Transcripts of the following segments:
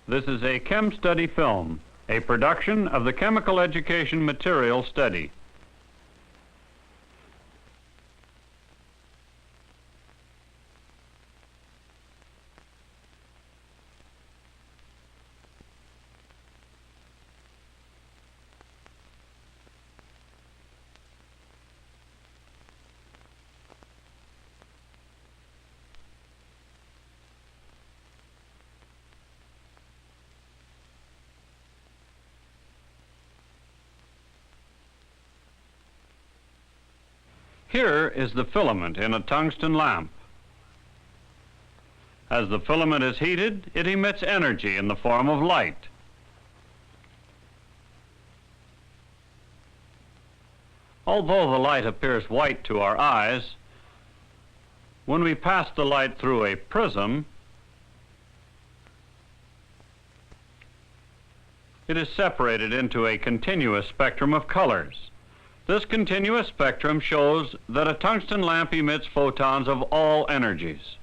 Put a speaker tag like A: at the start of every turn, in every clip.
A: This is a Chem Study film, a production of the Chemical Education Material Study. Here is the filament in a tungsten lamp. As the filament is heated, it emits energy in the form of light. Although the light appears white to our eyes, when we pass the light through a prism, it is separated into a continuous spectrum of colors. This continuous spectrum shows that a tungsten lamp emits photons of all energies.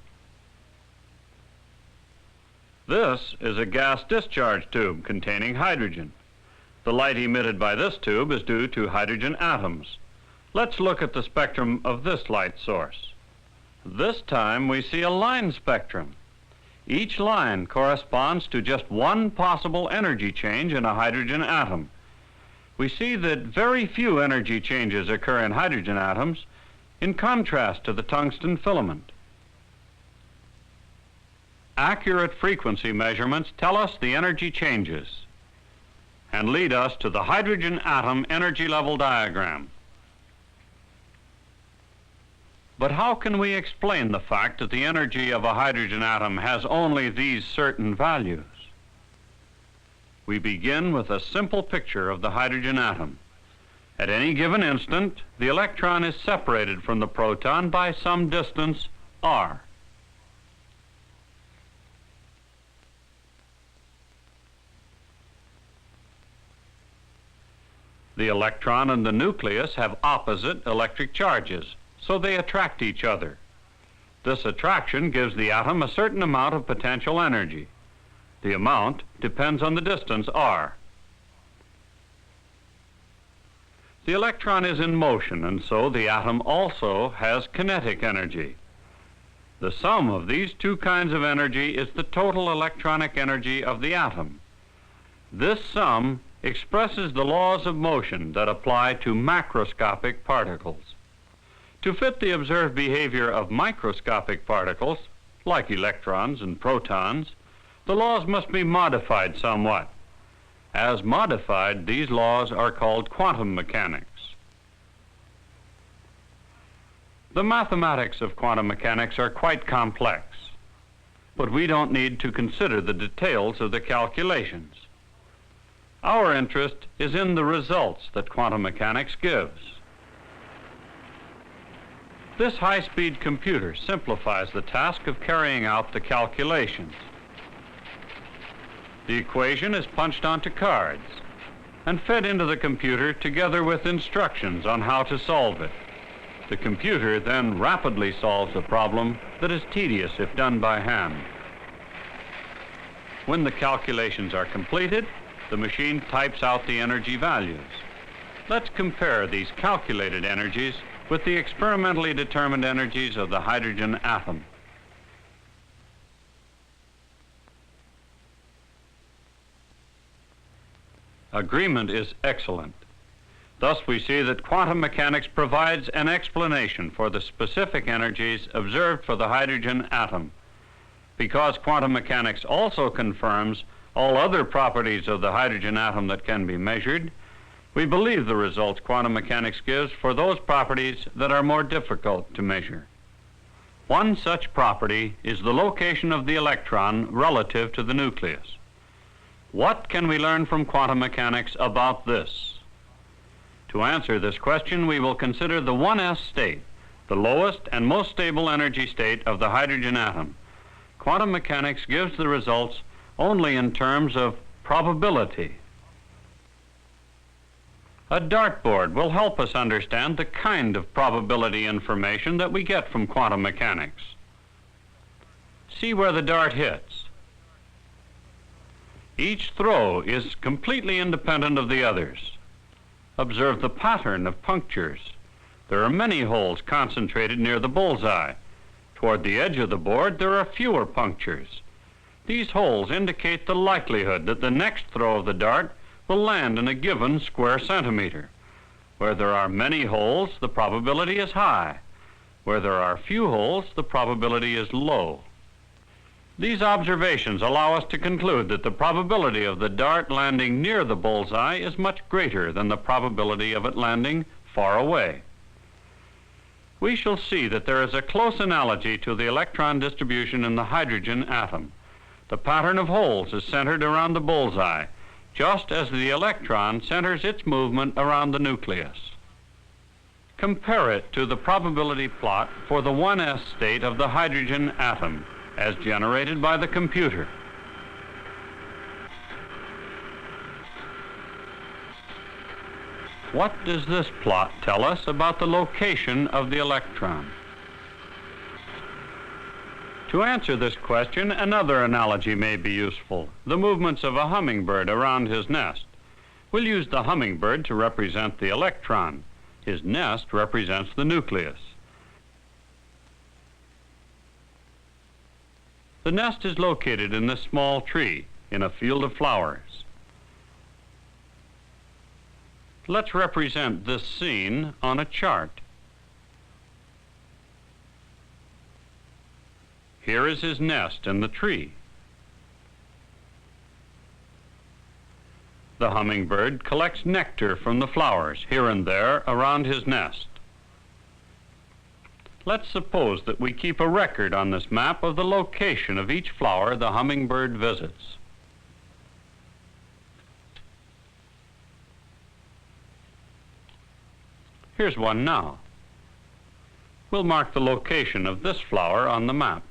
A: This is a gas discharge tube containing hydrogen. The light emitted by this tube is due to hydrogen atoms. Let's look at the spectrum of this light source. This time we see a line spectrum. Each line corresponds to just one possible energy change in a hydrogen atom. We see that very few energy changes occur in hydrogen atoms, in contrast to the tungsten filament. Accurate frequency measurements tell us the energy changes and lead us to the hydrogen atom energy level diagram. But how can we explain the fact that the energy of a hydrogen atom has only these certain values? We begin with a simple picture of the hydrogen atom. At any given instant, the electron is separated from the proton by some distance, r. The electron and the nucleus have opposite electric charges, so they attract each other. This attraction gives the atom a certain amount of potential energy. The amount depends on the distance, r. The electron is in motion, and so the atom also has kinetic energy. The sum of these two kinds of energy is the total electronic energy of the atom. This sum expresses the laws of motion that apply to macroscopic particles. To fit the observed behavior of microscopic particles, like electrons and protons, the laws must be modified somewhat. As modified, these laws are called quantum mechanics. The mathematics of quantum mechanics are quite complex, but we don't need to consider the details of the calculations. Our interest is in the results that quantum mechanics gives. This high-speed computer simplifies the task of carrying out the calculations. The equation is punched onto cards and fed into the computer together with instructions on how to solve it. The computer then rapidly solves a problem that is tedious if done by hand. When the calculations are completed, the machine types out the energy values. Let's compare these calculated energies with the experimentally determined energies of the hydrogen atom. Agreement is excellent. Thus we see that quantum mechanics provides an explanation for the specific energies observed for the hydrogen atom. Because quantum mechanics also confirms all other properties of the hydrogen atom that can be measured, we believe the results quantum mechanics gives for those properties that are more difficult to measure. One such property is the location of the electron relative to the nucleus. What can we learn from quantum mechanics about this? To answer this question, we will consider the 1s state, the lowest and most stable energy state of the hydrogen atom. Quantum mechanics gives the results only in terms of probability. A dartboard will help us understand the kind of probability information that we get from quantum mechanics. See where the dart hits. Each throw is completely independent of the others. Observe the pattern of punctures. There are many holes concentrated near the bullseye. Toward the edge of the board, there are fewer punctures. These holes indicate the likelihood that the next throw of the dart will land in a given square centimeter. Where there are many holes, the probability is high. Where there are few holes, the probability is low. These observations allow us to conclude that the probability of the dart landing near the bullseye is much greater than the probability of it landing far away. We shall see that there is a close analogy to the electron distribution in the hydrogen atom. The pattern of holes is centered around the bullseye, just as the electron centers its movement around the nucleus. Compare it to the probability plot for the 1s state of the hydrogen atom, as generated by the computer. What does this plot tell us about the location of the electron? To answer this question, another analogy may be useful: the movements of a hummingbird around his nest. We'll use the hummingbird to represent the electron. His nest represents the nucleus. The nest is located in this small tree in a field of flowers. Let's represent this scene on a chart. Here is his nest in the tree. The hummingbird collects nectar from the flowers here and there around his nest. Let's suppose that we keep a record on this map of the location of each flower the hummingbird visits. Here's one now. We'll mark the location of this flower on the map.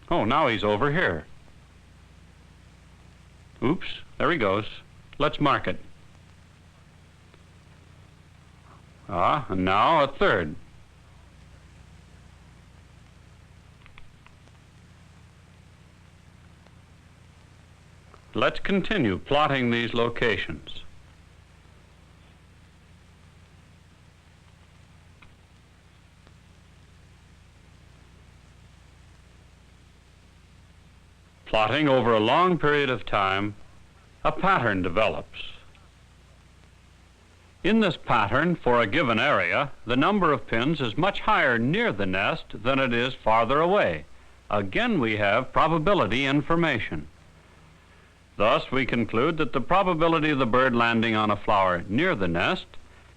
A: Oh, now he's over here. Oops, there he goes. Let's mark it. And now a third. Let's continue plotting these locations. Plotting over a long period of time, a pattern develops. In this pattern, for a given area, the number of pins is much higher near the nest than it is farther away. Again, we have probability information. Thus, we conclude that the probability of the bird landing on a flower near the nest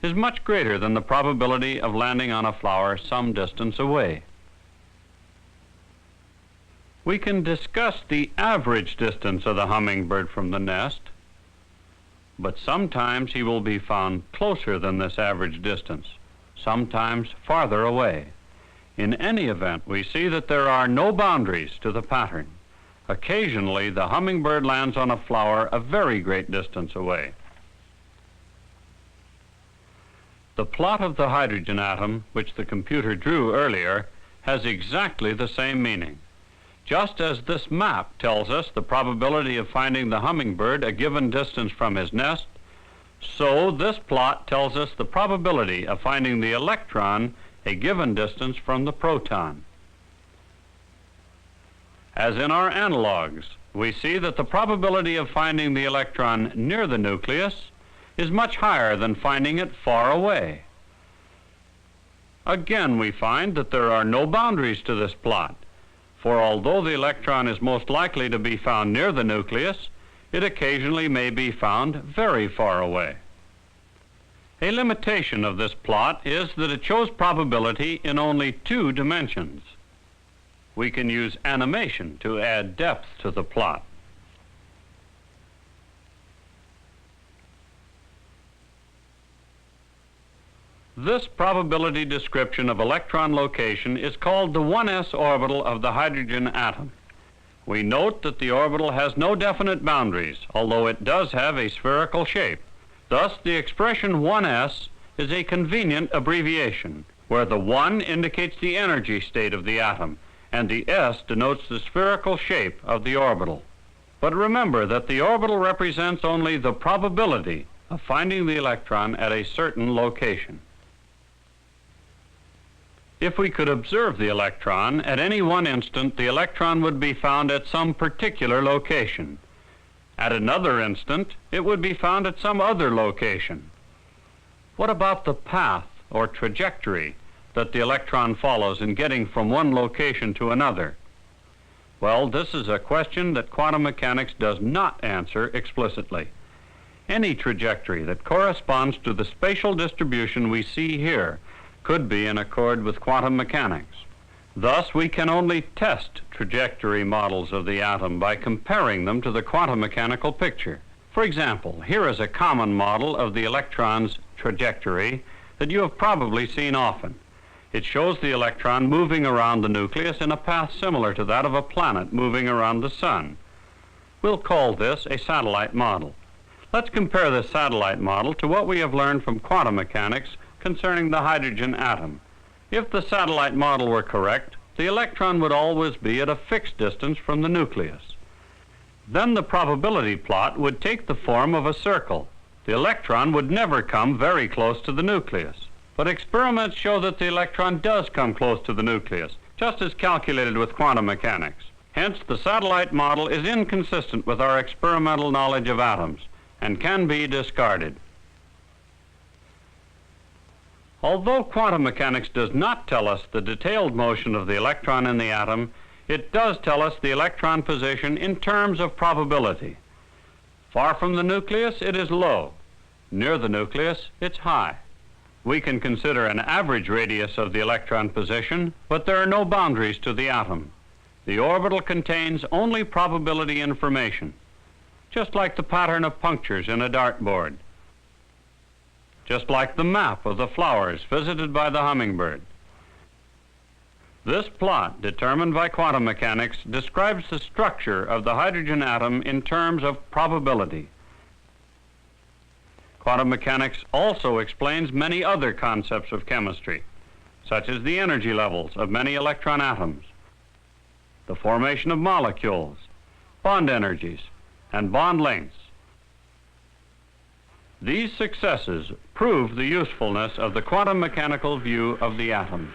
A: is much greater than the probability of landing on a flower some distance away. We can discuss the average distance of the hummingbird from the nest, but sometimes he will be found closer than this average distance, sometimes farther away. In any event, we see that there are no boundaries to the pattern. Occasionally, the hummingbird lands on a flower a very great distance away. The plot of the hydrogen atom, which the computer drew earlier, has exactly the same meaning. Just as this map tells us the probability of finding the hummingbird a given distance from his nest, so this plot tells us the probability of finding the electron a given distance from the proton. As in our analogs, we see that the probability of finding the electron near the nucleus is much higher than finding it far away. Again, we find that there are no boundaries to this plot, for although the electron is most likely to be found near the nucleus, it occasionally may be found very far away. A limitation of this plot is that it shows probability in only 2 dimensions. We can use animation to add depth to the plot. This probability description of electron location is called the 1s orbital of the hydrogen atom. We note that the orbital has no definite boundaries, although it does have a spherical shape. Thus, the expression 1s is a convenient abbreviation, where the 1 indicates the energy state of the atom, and the S denotes the spherical shape of the orbital. But remember that the orbital represents only the probability of finding the electron at a certain location. If we could observe the electron, at any one instant the electron would be found at some particular location. At another instant, it would be found at some other location. What about the path or trajectory that the electron follows in getting from one location to another? Well, this is a question that quantum mechanics does not answer explicitly. Any trajectory that corresponds to the spatial distribution we see here could be in accord with quantum mechanics. Thus, we can only test trajectory models of the atom by comparing them to the quantum mechanical picture. For example, here is a common model of the electron's trajectory that you have probably seen often. It shows the electron moving around the nucleus in a path similar to that of a planet moving around the sun. We'll call this a satellite model. Let's compare this satellite model to what we have learned from quantum mechanics concerning the hydrogen atom. If the satellite model were correct, the electron would always be at a fixed distance from the nucleus. Then the probability plot would take the form of a circle. The electron would never come very close to the nucleus. But experiments show that the electron does come close to the nucleus, just as calculated with quantum mechanics. Hence, the satellite model is inconsistent with our experimental knowledge of atoms and can be discarded. Although quantum mechanics does not tell us the detailed motion of the electron in the atom, it does tell us the electron position in terms of probability. Far from the nucleus, it is low. Near the nucleus, it's high. We can consider an average radius of the electron position, but there are no boundaries to the atom. The orbital contains only probability information, just like the pattern of punctures in a dartboard, just like the map of the flowers visited by the hummingbird. This plot, determined by quantum mechanics, describes the structure of the hydrogen atom in terms of probability. Quantum mechanics also explains many other concepts of chemistry, such as the energy levels of many electron atoms, the formation of molecules, bond energies, and bond lengths. These successes prove the usefulness of the quantum mechanical view of the atom.